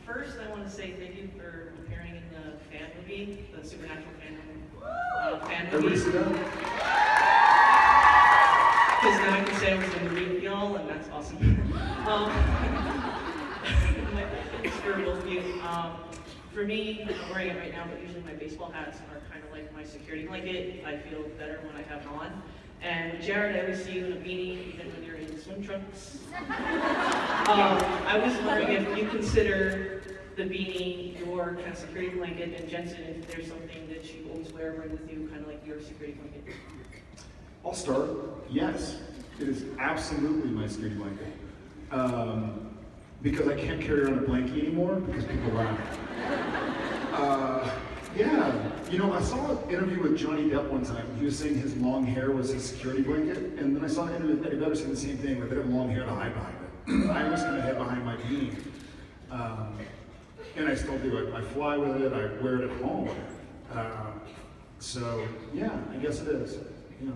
First, I want to say thank you for appearing in the fan movie, the Supernatural fan movie. Everybody sit down. Because now I can say I was in the movie with y'all, and that's awesome. It's for both of you. For me, I'm not wearing it right now, but usually my baseball hats are kind of like my security blanket. I feel better when I have it on. And with Jared, I always see you in a beanie, even when you're in swim trunks. I was wondering if you consider the beanie your kind of security blanket, and Jensen, if there's something that you always wear right with you, kind of like your security blanket. I'll start. Yes, it is absolutely my security blanket. Because I can't carry around a blankie anymore because people laugh. Yeah, you know, I saw an interview with Johnny Depp one time. He was saying his long hair was his security blanket, and then I saw an interview with Eddie Vedder saying the same thing, but they have long hair to hide behind it. I always kind of hide behind my beanie. And I still do it. I fly with it, I wear it at home. So, yeah, I guess it is. Yeah.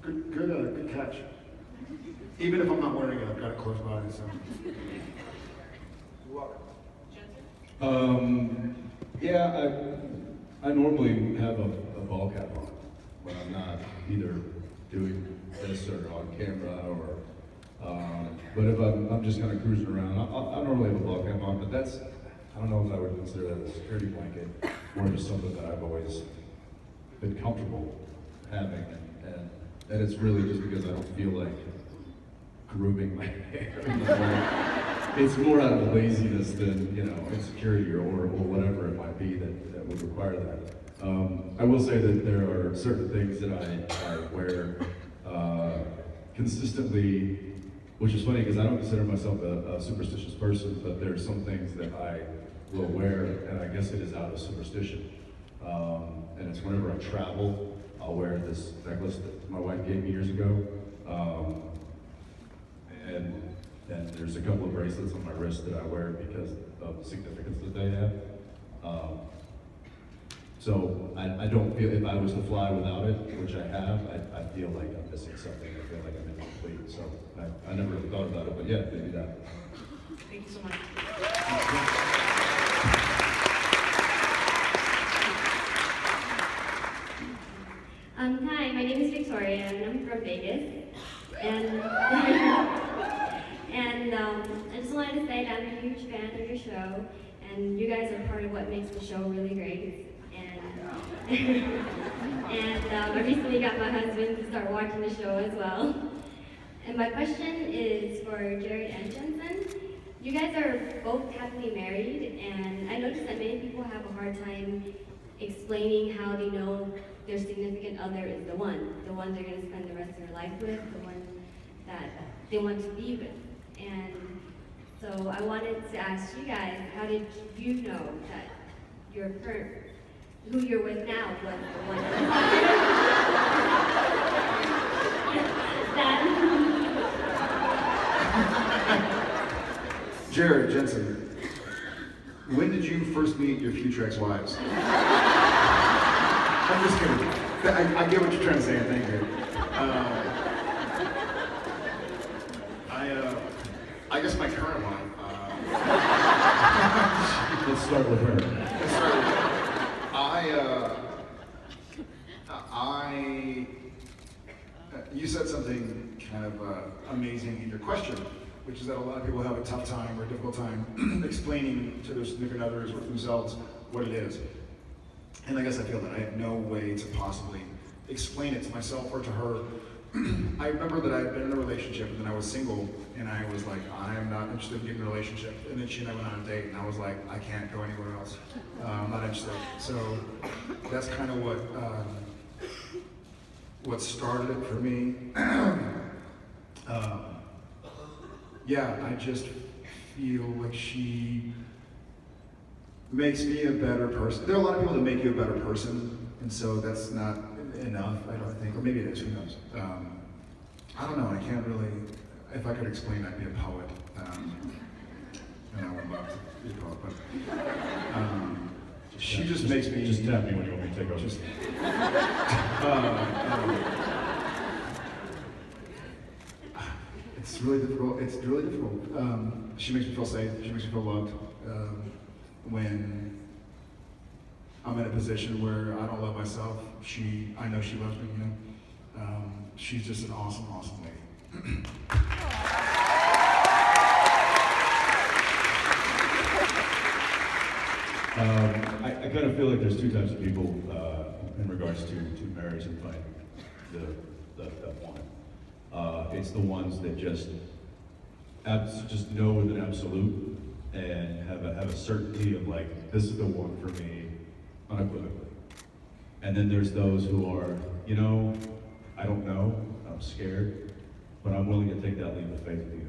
Good catch. Even if I'm not wearing it, I've got it close by, so. You're welcome. Yeah, I normally have a ball cap on when I'm not either doing this or on camera or, but if I'm just kind of cruising around, I normally have a ball cap on, but that's, I don't know if I would consider that a security blanket, or just something that I've always been comfortable having, and it's really just because I don't feel like grooming my hair. It's more out of laziness than, you know, insecurity or whatever it might be that would require that. I will say that there are certain things that I wear consistently, which is funny because I don't consider myself a superstitious person, but there are some things that I will wear, and I guess it is out of superstition. And it's whenever I travel, I'll wear this necklace that my wife gave me years ago. And there's a couple of bracelets on my wrist that I wear because of the significance that they have. So I don't feel, if I was to fly without it, which I have, I feel like I'm missing something. I feel like I'm incomplete. So I never really thought about it, but yeah, maybe that. Thank you so much. Hi, my name is Victoria, and I'm from Vegas. And I just wanted to say that I'm a huge fan of your show, and you guys are part of what makes the show really great. And I recently got my husband to start watching the show as well. And my question is for Jared and Jensen. You guys are both happily married, and I noticed that many people have a hard time explaining how they know their significant other is the one they're going to spend the rest of their life with, the one that they want to be with. And so I wanted to ask you guys, how did you know that your current, who you're with now, was the one Jared, Jensen, when did you first meet your future ex-wives? I'm just kidding. I get what you're trying to say, thank you. I guess my current one. Let's start with her. You said something kind of amazing in your question, which is that a lot of people have a tough time or a difficult time explaining to their significant others or themselves what it is. And I guess I feel that I have no way to possibly explain it to myself or to her. I remember that I had been in a relationship and then I was single and I was like, I am not interested in getting in a relationship. And then she and I went on a date and I was like, I can't go anywhere else. I'm not interested. So that's kind of what started it for me. Yeah, I just feel like she makes me a better person. There are a lot of people that make you a better person, and so that's not enough, I don't think, or maybe it is, who knows. I don't know, I can't really, if I could explain, I'd be a poet. And I would love to be a poet, but she just makes me... Just tap me when you want me to take over. Just, it's It's really difficult. It's really difficult. She makes me feel safe. She makes me feel loved. When I'm in a position where I don't love myself, I know she loves me. You know, she's just an awesome, awesome lady. I kind of feel like there's two types of people in regards to marriage and finding that one. It's the ones that just know with an absolute and have a certainty of like, this is the one for me, unequivocally. And then there's those who are, you know, I don't know, I'm scared, but I'm willing to take that leap of faith with you.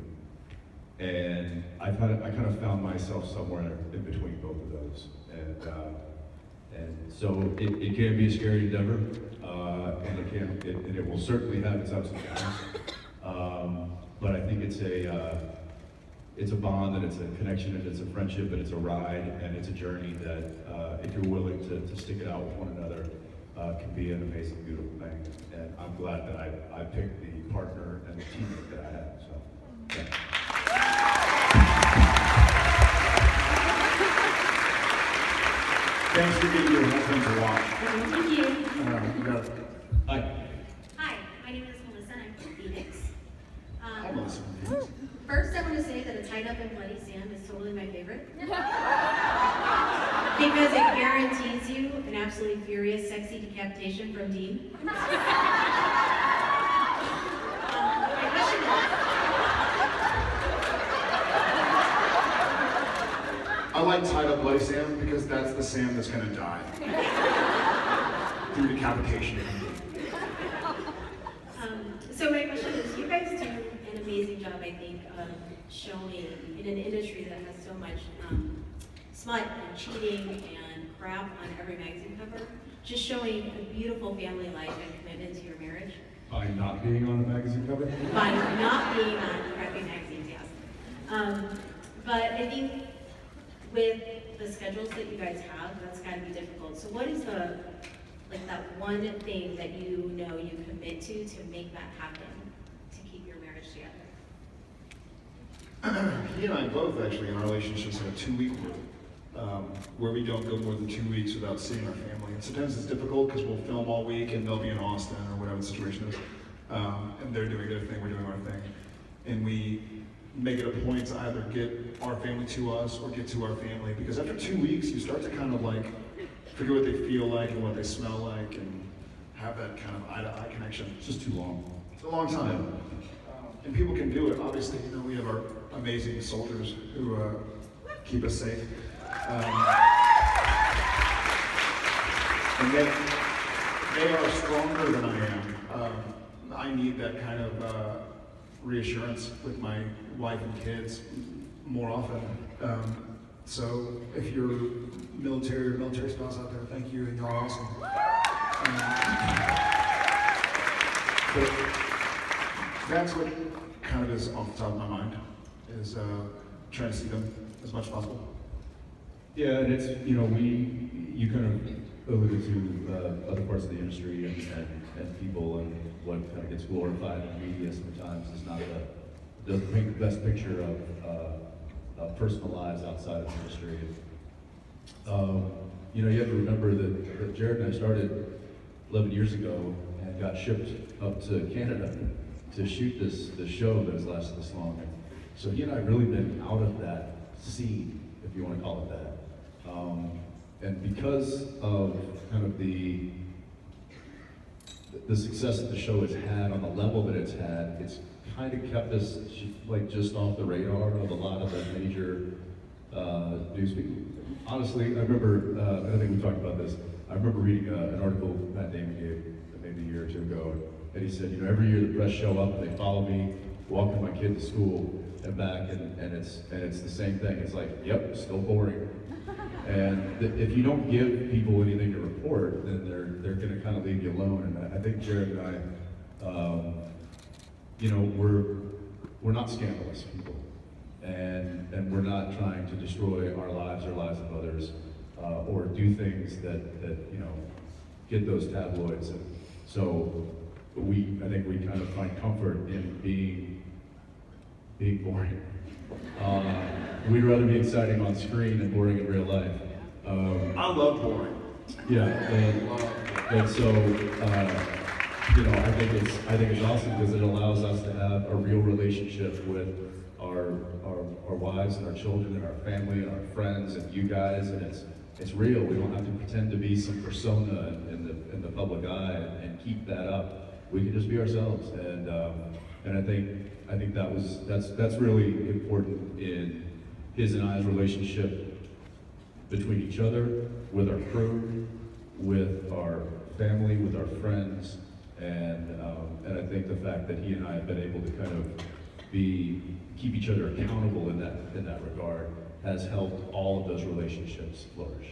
And I kind of found myself somewhere in between both of those. And so it can be a scary endeavor, and it will certainly have its ups and downs. But I think it's a bond, and it's a connection, and it's a friendship, and it's a ride, and it's a journey that if you're willing to stick it out with one another, can be an amazing, beautiful thing. And I'm glad that I picked the partner and the teammate that I have. So, yeah. Thanks for giving your husband to watch. Thank you. You got it. Hi. Hi, my name is Melissa, I'm from Phoenix. Hi, Melissa. First, I want to say that a tied up and bloody Sam is totally my favorite. Because it guarantees you an absolutely furious, sexy decapitation from Dean. My question is, I like tied up bloody Sam because that's the Sam that's gonna die. Through decapitation. so my question is, you guys do an amazing job, I think, of showing in an industry that has so much smut and cheating and crap on every magazine cover, just showing a beautiful family life and commitment to your marriage. By not being on a magazine cover? By not being on crappy magazines, yes. But I think with the schedules that you guys have, that's got to be difficult. So what is that one thing that you know you commit to make that happen, to keep your marriage together? He and I both actually in our relationships have a 2-week rule, where we don't go more than 2 weeks without seeing our family. And sometimes it's difficult because we'll film all week and they'll be in Austin or whatever the situation is. And they're doing their thing, we're doing our thing. And we make it a point to either get our family to us or get to our family, because after 2 weeks you start to kind of like forget what they feel like and what they smell like and have that kind of eye-to-eye connection. It's just too long. It's a long time. And people can do it. Obviously, you know, we have our amazing soldiers who keep us safe. And they are stronger than I am. I need that kind of reassurance with my wife and kids more often. So if you're military or military spouse out there, thank you, and y'all are awesome. But that's what kind of is off the top of my mind, is trying to see them as much as possible. Yeah, and it's, you know, you kind of alluded to other parts of the industry and people, and what kind of gets glorified in media sometimes is doesn't paint the best picture of personal lives outside of the industry. You know, you have to remember that Jared and I started 11 years ago and got shipped up to Canada to shoot this show that has lasted this long. And so he and I have really been out of that scene, if you want to call it that. And because of kind of the success that the show has had on the level that it's had, it's kind of kept us like just off the radar of a lot of the major news people. Honestly, I remember, I think we talked about this, I remember reading an article Matt Damon gave maybe a year or two ago, and he said, you know, every year the press show up and they follow me, walking my kid to school and back, and it's the same thing. It's like, yep, still boring. And if you don't give people anything to report, then they're going to kind of leave you alone. And I think Jared and I, you know, we're not scandalous people, and we're not trying to destroy our lives or lives of others, or do things that you know get those tabloids. And so I think we kind of find comfort in being being boring. We'd rather be exciting on screen than boring in real life. I love boring. Yeah, and so you know, I think it's awesome because it allows us to have a real relationship with our wives and our children and our family and our friends and you guys, and it's real. We don't have to pretend to be some persona in the public eye and keep that up. We can just be ourselves, and I think that's really important in his and I's relationship between each other, with our crew, with our family, with our friends, and I think the fact that he and I have been able to kind of keep each other accountable in that regard has helped all of those relationships flourish.